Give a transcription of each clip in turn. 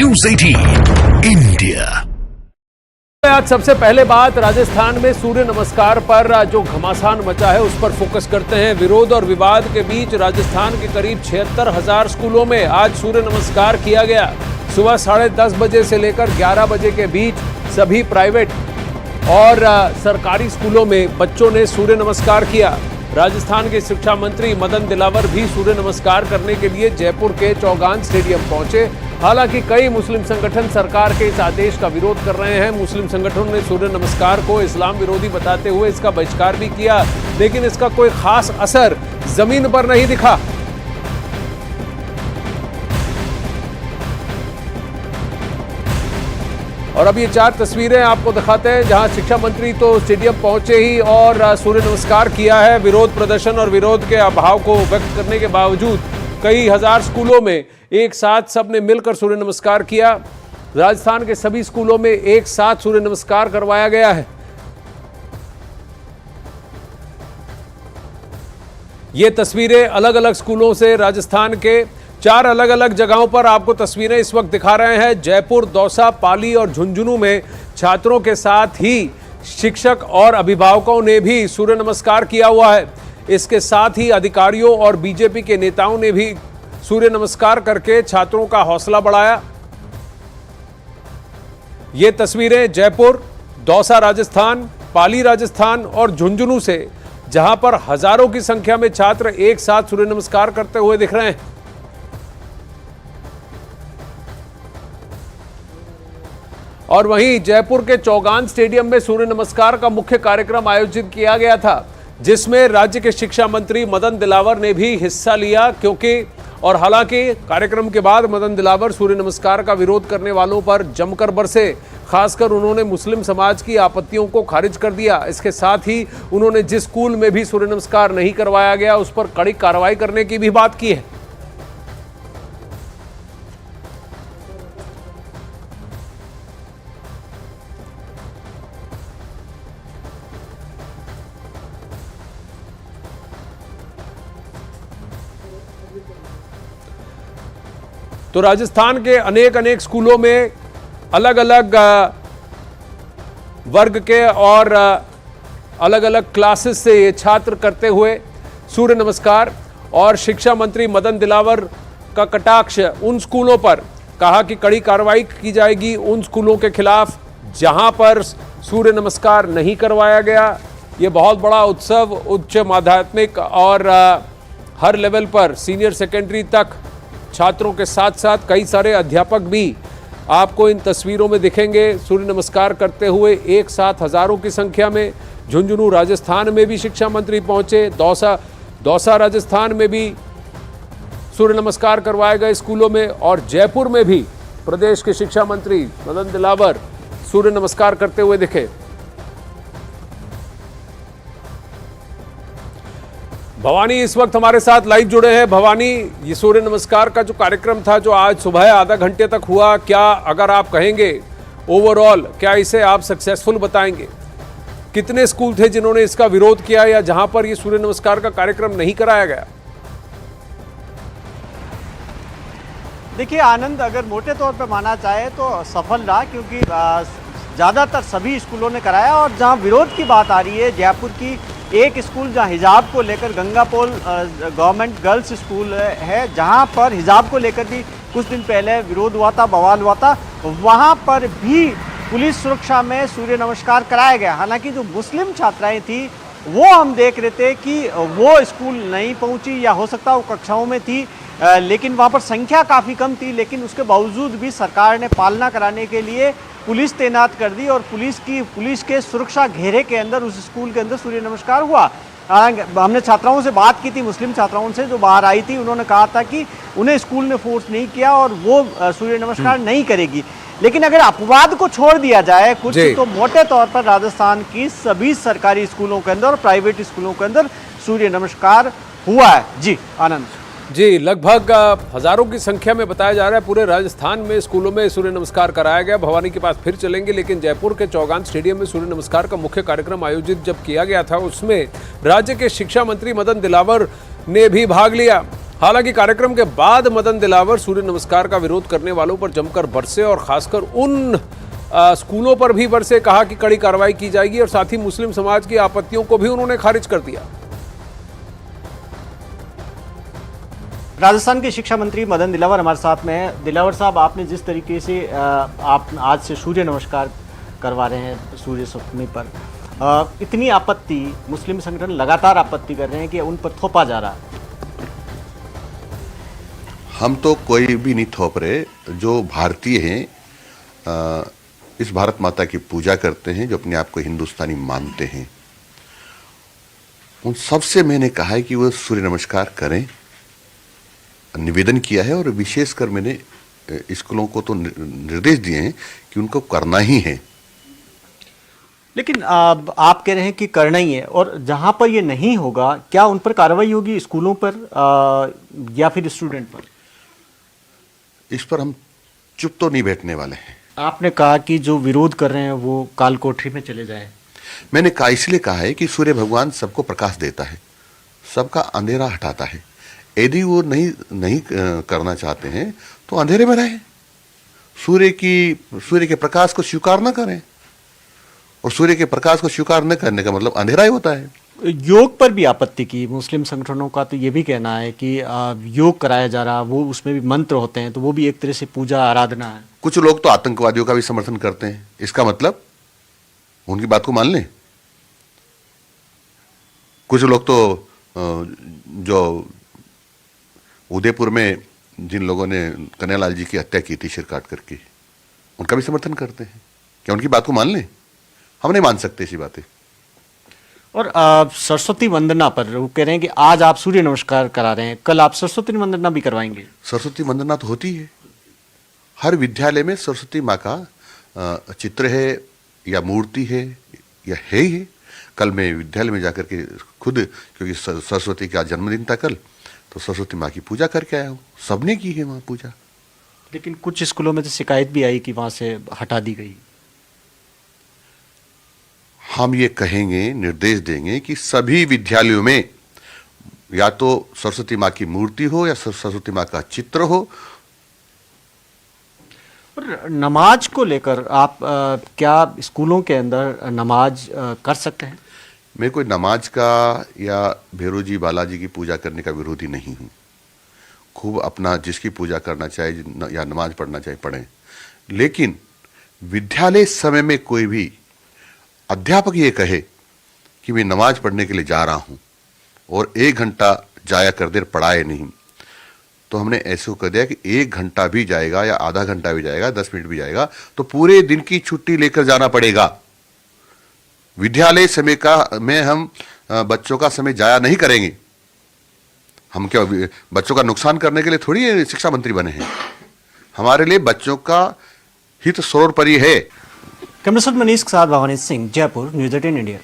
News 18 India. आज सबसे पहले बात राजस्थान में सूर्य नमस्कार पर जो घमासान मचा है उस पर फोकस करते हैं। विरोध और विवाद के बीच राजस्थान के करीब 76,000 स्कूलों में आज सूर्य नमस्कार किया गया। सुबह 10:30 बजे से लेकर 11 बजे के बीच सभी प्राइवेट और सरकारी स्कूलों में बच्चों ने सूर्य नमस्कार किया। राजस्थान के शिक्षा मंत्री मदन दिलावर भी सूर्य नमस्कार करने के लिए जयपुर के चौगान स्टेडियम पहुंचे। हालांकि कई मुस्लिम संगठन सरकार के इस आदेश का विरोध कर रहे हैं। मुस्लिम संगठनों ने सूर्य नमस्कार को इस्लाम विरोधी बताते हुए इसका बहिष्कार भी किया, लेकिन इसका कोई खास असर जमीन पर नहीं दिखा। और अब ये 4 तस्वीरें आपको दिखाते हैं जहां शिक्षा मंत्री तो स्टेडियम पहुंचे ही और सूर्य नमस्कार किया है। विरोध प्रदर्शन और विरोध के अभाव को व्यक्त करने के बावजूद कई हजार स्कूलों में एक साथ सबने मिलकर सूर्य नमस्कार किया। राजस्थान के सभी स्कूलों में एक साथ सूर्य नमस्कार करवाया गया है। ये तस्वीरें अलग अलग स्कूलों से राजस्थान के 4 अलग अलग जगहों पर आपको तस्वीरें इस वक्त दिखा रहे हैं। जयपुर, दौसा, पाली और झुंझुनू में छात्रों के साथ ही शिक्षक और अभिभावकों ने भी सूर्य नमस्कार किया हुआ है। इसके साथ ही अधिकारियों और बीजेपी के नेताओं ने भी सूर्य नमस्कार करके छात्रों का हौसला बढ़ाया। ये तस्वीरें जयपुर, दौसा राजस्थान, पाली राजस्थान और झुंझुनू से, जहां पर हजारों की संख्या में छात्र एक साथ सूर्य नमस्कार करते हुए दिख रहे हैं। और वहीं जयपुर के चौगान स्टेडियम में सूर्य नमस्कार का मुख्य कार्यक्रम आयोजित किया गया था, जिसमें राज्य के शिक्षा मंत्री मदन दिलावर ने भी हिस्सा लिया। और हालांकि कार्यक्रम के बाद मदन दिलावर सूर्य नमस्कार का विरोध करने वालों पर जमकर बरसे। खासकर उन्होंने मुस्लिम समाज की आपत्तियों को खारिज कर दिया। इसके साथ ही उन्होंने जिस स्कूल में भी सूर्य नमस्कार नहीं करवाया गया उस पर कड़ी कार्रवाई करने की भी बात की है। तो राजस्थान के अनेक स्कूलों में अलग अलग वर्ग के और अलग अलग क्लासेस से ये छात्र करते हुए सूर्य नमस्कार। और शिक्षा मंत्री मदन दिलावर का कटाक्ष उन स्कूलों पर, कहा कि कड़ी कार्रवाई की जाएगी उन स्कूलों के खिलाफ जहां पर सूर्य नमस्कार नहीं करवाया गया। ये बहुत बड़ा उत्सव उच्च माध्यमिक और हर लेवल पर सीनियर सेकेंडरी तक छात्रों के साथ साथ कई सारे अध्यापक भी आपको इन तस्वीरों में दिखेंगे सूर्य नमस्कार करते हुए एक साथ हजारों की संख्या में। झुंझुनू राजस्थान में भी शिक्षा मंत्री पहुंचे। दौसा राजस्थान में भी सूर्य नमस्कार करवाए गए स्कूलों में। और जयपुर में भी प्रदेश के शिक्षा मंत्री मदन दिलावर सूर्य नमस्कार करते हुए दिखे। भवानी इस वक्त हमारे साथ लाइव जुड़े हैं। भवानी, ये सूर्य नमस्कार का जो कार्यक्रम था जो आज सुबह आधा घंटे तक हुआ, क्या अगर आप कहेंगे ओवरऑल क्या इसे आप सक्सेसफुल बताएंगे? कितने स्कूल थे जिन्होंने इसका विरोध किया या जहां पर ये सूर्य नमस्कार का कार्यक्रम नहीं कराया गया? देखिए आनंद, अगर मोटे तौर पर माना जाए तो सफल रहा, क्योंकि ज़्यादातर सभी स्कूलों ने कराया। और जहां विरोध की बात आ रही है, जयपुर की एक स्कूल जहां हिजाब को लेकर, गंगापोल गवर्नमेंट गर्ल्स स्कूल है, जहां पर हिजाब को लेकर भी कुछ दिन पहले विरोध हुआ था, बवाल हुआ था, वहां पर भी पुलिस सुरक्षा में सूर्य नमस्कार कराया गया। हालांकि जो मुस्लिम छात्राएं थी वो हम देख रहे थे कि वो स्कूल नहीं पहुंची, या हो सकता वो कक्षाओं में थी, लेकिन वहाँ पर संख्या काफ़ी कम थी। लेकिन उसके बावजूद भी सरकार ने पालना कराने के लिए पुलिस तैनात कर दी और पुलिस के सुरक्षा घेरे के अंदर उस स्कूल के अंदर सूर्य नमस्कार हुआ। हमने छात्राओं से बात की थी, मुस्लिम छात्राओं से जो बाहर आई थी, उन्होंने कहा था कि उन्हें स्कूल ने फोर्स नहीं किया और वो सूर्य नमस्कार नहीं करेगी। लेकिन अगर अपवाद को छोड़ दिया जाए कुछ, तो मोटे तौर पर राजस्थान की सभी सरकारी स्कूलों के अंदर और प्राइवेट स्कूलों के अंदर सूर्य नमस्कार हुआ है। जी आनंद जी, लगभग हजारों की संख्या में बताया जा रहा है पूरे राजस्थान में स्कूलों में सूर्य नमस्कार कराया गया। भवानी के पास फिर चलेंगे, लेकिन जयपुर के चौगान स्टेडियम में सूर्य नमस्कार का मुख्य कार्यक्रम आयोजित जब किया गया था उसमें राज्य के शिक्षा मंत्री मदन दिलावर ने भी भाग लिया। हालांकि कार्यक्रम के बाद मदन दिलावर सूर्य नमस्कार का विरोध करने वालों पर जमकर बरसे और खासकर उन स्कूलों पर भी बरसे। कहा कि कड़ी कार्रवाई की जाएगी और साथ ही मुस्लिम समाज की आपत्तियों को भी उन्होंने खारिज कर दिया। राजस्थान के शिक्षा मंत्री मदन दिलावर हमारे साथ में हैं। दिलावर साहब, आपने जिस तरीके से आप आज से सूर्य नमस्कार करवा रहे हैं सूर्य सप्तमी पर, इतनी आपत्ति मुस्लिम संगठन लगातार आपत्ति कर रहे हैं कि उन पर थोपा जा रहा है। हम तो कोई भी नहीं थोप रहे। जो भारतीय हैं, इस भारत माता की पूजा करते हैं, जो अपने आप को हिंदुस्तानी मानते हैं, उन सबसे मैंने कहा है कि वो सूर्य नमस्कार करें, निवेदन किया है। और विशेषकर मैंने स्कूलों को तो निर्देश दिए हैं कि उनको करना ही है। लेकिन आप कह रहे हैं कि करना ही है, और जहां पर ये नहीं होगा क्या उन पर कार्रवाई होगी, स्कूलों पर या फिर स्टूडेंट पर? इस पर हम चुप तो नहीं बैठने वाले हैं। आपने कहा कि जो विरोध कर रहे हैं वो काल कोठरी में चले जाए। मैंने कहा इसलिए कहा है कि सूर्य भगवान सबको प्रकाश देता है, सबका अंधेरा हटाता है। यदि वो नहीं करना चाहते हैं तो अंधेरे में रहें, सूर्य के प्रकाश को स्वीकार न करें। और सूर्य के प्रकाश को स्वीकार न करने का मतलब अंधेरा ही होता है। योग पर भी आपत्ति की मुस्लिम संगठनों का तो ये भी कहना है कि योग कराया जा रहा, वो उसमें भी मंत्र होते हैं, तो वो भी एक तरह से पूजा आराधना है। कुछ लोग तो आतंकवादियों का भी समर्थन करते हैं। इसका मतलब उनकी बात को मान लें। कुछ लोग तो जो उदयपुर में जिन लोगों ने कन्हैयालाल जी की हत्या की थी सिर काट करके, उनका भी समर्थन करते हैं। क्या उनकी बात को मान लें? हम नहीं मान सकते ऐसी बातें। और सरस्वती वंदना पर वो कह रहे हैं कि आज आप सूर्य नमस्कार करा रहे हैं, कल आप सरस्वती वंदना भी करवाएंगे। सरस्वती वंदना तो होती है हर विद्यालय में। सरस्वती माँ का चित्र है या मूर्ति है या है ही है। कल मैं विद्यालय में जाकर के खुद, क्योंकि सरस्वती का जन्मदिन था कल, तो सरस्वती माँ की पूजा करके आया हूँ। सबने की है वहाँ पूजा। लेकिन कुछ स्कूलों में तो शिकायत भी आई कि वहाँ से हटा दी गई। हम ये कहेंगे, निर्देश देंगे कि सभी विद्यालयों में या तो सरस्वती माँ की मूर्ति हो या सरस्वती माँ का चित्र हो। और नमाज को लेकर आप क्या स्कूलों के अंदर नमाज कर सकते हैं? मैं कोई नमाज का या भैरू जी बालाजी की पूजा करने का विरोधी नहीं हूँ। खूब अपना जिसकी पूजा करना चाहे या नमाज पढ़ना चाहे पढ़ें। लेकिन विद्यालय समय में कोई भी अध्यापक ये कहे कि मैं नमाज पढ़ने के लिए जा रहा हूँ और 1 घंटा जाया कर देर पढ़ाए नहीं, तो हमने ऐसे कर दिया कि 1 घंटा भी जाएगा या आधा घंटा भी जाएगा, 10 मिनट भी जाएगा, तो पूरे दिन की छुट्टी लेकर जाना पड़ेगा। विद्यालय समय का में हम बच्चों का समय जाया नहीं करेंगे। हम क्या बच्चों का नुकसान करने के लिए थोड़ी शिक्षा मंत्री बने हैं। हमारे लिए बच्चों का हित सर्वोपरि है। कैमरा मनीष के साथ भवानी सिंह, जयपुर, न्यूज़ 18 इंडिया।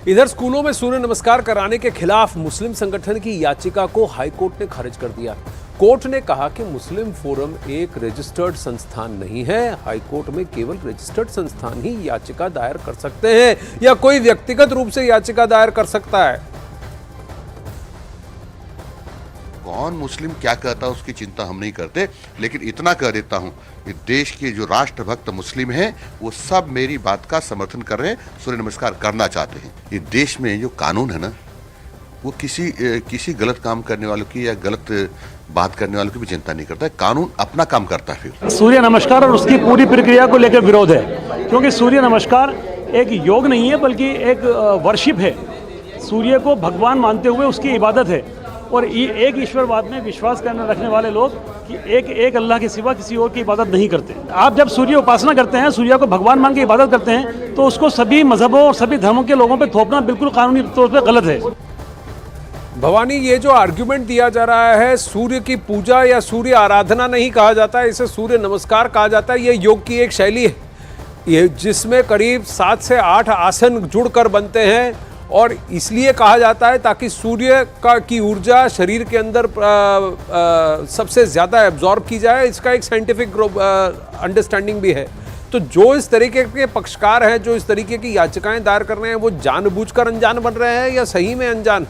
इधर स्कूलों में सूर्य नमस्कार कराने के खिलाफ मुस्लिम संगठन की याचिका को हाईकोर्ट ने खारिज कर दिया। कोर्ट ने कहा कि मुस्लिम फोरम एक रजिस्टर्ड संस्थान नहीं है। हाईकोर्ट में केवल रजिस्टर्ड संस्थान ही याचिका दायर कर सकते हैं या कोई व्यक्तिगत रूप से याचिका दायर कर सकता है। कौन मुस्लिम क्या कहता है उसकी चिंता हम नहीं करते, लेकिन इतना कह देता हूं कि देश के जो राष्ट्रभक्त मुस्लिम हैं वो सब मेरी बात का समर्थन कर रहे हैं, सूर्य नमस्कार करना चाहते हैं। ये देश में जो कानून है ना, वो किसी गलत काम करने वालों की या गलत बात करने वालों की भी चिंता नहीं करता है। कानून अपना काम करता है। फिर सूर्य नमस्कार और उसकी पूरी प्रक्रिया को लेकर विरोध है, क्योंकि सूर्य नमस्कार एक योग नहीं है बल्कि एक वर्शिप है। सूर्य को भगवान मानते हुए उसकी इबादत है। और एक ईश्वरवाद में विश्वास करने रखने वाले लोग कि एक अल्लाह के सिवा किसी और की इबादत नहीं करते। आप जब सूर्य उपासना करते हैं, सूर्य को भगवान मान के इबादत करते हैं, तो उसको सभी मजहबों और सभी धर्मों के लोगों पे थोपना बिल्कुल कानूनी तौर पे गलत है। भवानी, ये जो आर्ग्यूमेंट दिया जा रहा है, सूर्य की पूजा या सूर्य आराधना नहीं कहा जाता है, इसे सूर्य नमस्कार कहा जाता है। ये योग की एक शैली है, ये जिसमें करीब 7 से 8 आसन जुड़कर बनते हैं और इसलिए कहा जाता है ताकि सूर्य की ऊर्जा शरीर के अंदर सबसे ज़्यादा एब्जॉर्ब की जाए। इसका एक साइंटिफिक अंडरस्टैंडिंग भी है। तो जो इस तरीके के पक्षकार हैं, जो इस तरीके की याचिकाएं दायर कर रहे हैं, वो जानबूझकर अनजान बन रहे हैं या सही में अनजान?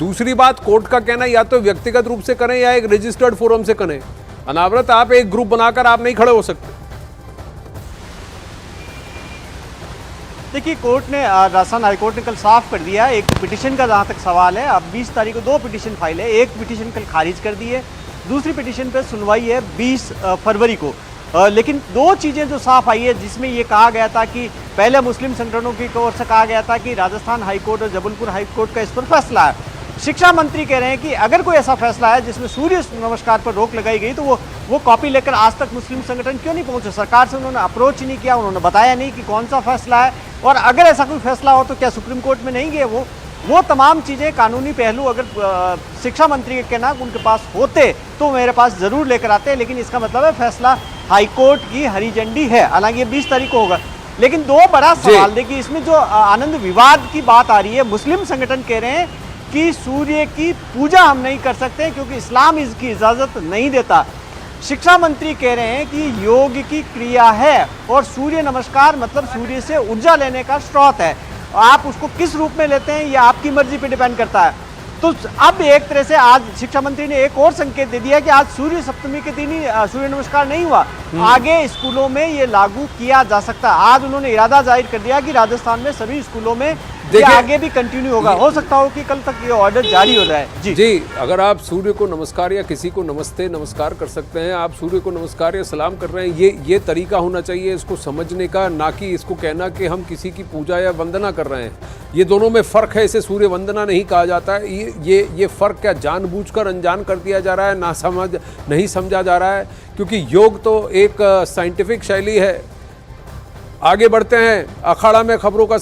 दूसरी बात, कोर्ट का कहना या तो व्यक्तिगत रूप से करें या एक रजिस्टर्ड फोरम से करें। अनावरत आप एक ग्रुप बनाकर आप नहीं खड़े हो सकते। देखिए, कोर्ट ने राजस्थान हाईकोर्ट ने कल साफ कर दिया, एक पिटीशन का जहां तक सवाल है, अब 20 तारीख को 2 पिटीशन फाइल है, एक पिटीशन कल खारिज कर दी है, दूसरी पिटीशन पर सुनवाई है 20 फरवरी को। लेकिन 2 चीज़ें जो साफ आई है, जिसमें ये कहा गया था कि पहले मुस्लिम संगठनों की ओर से कहा गया था कि राजस्थान हाईकोर्ट और जबलपुर हाईकोर्ट का इस पर फैसला है। शिक्षा मंत्री कह रहे हैं कि अगर कोई ऐसा फैसला है जिसमें सूर्य नमस्कार पर रोक लगाई गई, तो वो कॉपी लेकर आज तक मुस्लिम संगठन क्यों नहीं पहुंचे? सरकार से उन्होंने अप्रोच ही नहीं किया, उन्होंने बताया नहीं कि कौन सा फैसला है, और अगर ऐसा कोई फैसला हो तो क्या सुप्रीम कोर्ट में नहीं गए? वो तमाम चीज़ें, कानूनी पहलू अगर शिक्षा मंत्री के कहना उनके पास होते तो मेरे पास ज़रूर लेकर आते, लेकिन इसका मतलब है फैसला हाईकोर्ट की हरी झंडी है। हालांकि ये 20 तारीख को होगा। लेकिन 2 बड़ा सवाल, देखिए इसमें जो आनंद विवाद की बात आ रही है, मुस्लिम संगठन कह रहे हैं कि सूर्य की पूजा हम नहीं कर सकते क्योंकि इस्लाम इसकी इजाज़त नहीं देता। शिक्षा मंत्री कह रहे हैं कि योग की क्रिया है और सूर्य नमस्कार मतलब सूर्य से ऊर्जा लेने का स्रोत है, आप उसको किस रूप में लेते हैं ये आपकी मर्जी पे डिपेंड करता है। तो अब एक तरह से आज शिक्षा मंत्री ने एक और संकेत दे दिया कि आज सूर्य सप्तमी के दिन ही सूर्य नमस्कार नहीं हुआ, आगे स्कूलों में ये लागू किया जा सकता है। आज उन्होंने इरादा जाहिर कर दिया कि राजस्थान में सभी स्कूलों में ये आगे भी कंटिन्यू होगा। हो सकता हो कि कल तक ये ऑर्डर जारी हो जाए। जी, अगर आप सूर्य को नमस्कार या किसी को नमस्ते नमस्कार कर सकते हैं, आप सूर्य को नमस्कार या सलाम कर रहे हैं, ये तरीका होना चाहिए इसको समझने का, ना कि इसको कहना कि हम किसी की पूजा या वंदना कर रहे हैं। ये दोनों में फ़र्क है, इसे सूर्य वंदना नहीं कहा जाता है। ये फ़र्क क्या जानबूझकर अनजान कर दिया जा रहा है, ना समझ नहीं समझा जा रहा है? क्योंकि योग तो एक साइंटिफिक शैली है। आगे बढ़ते हैं, अखाड़ा में खबरों का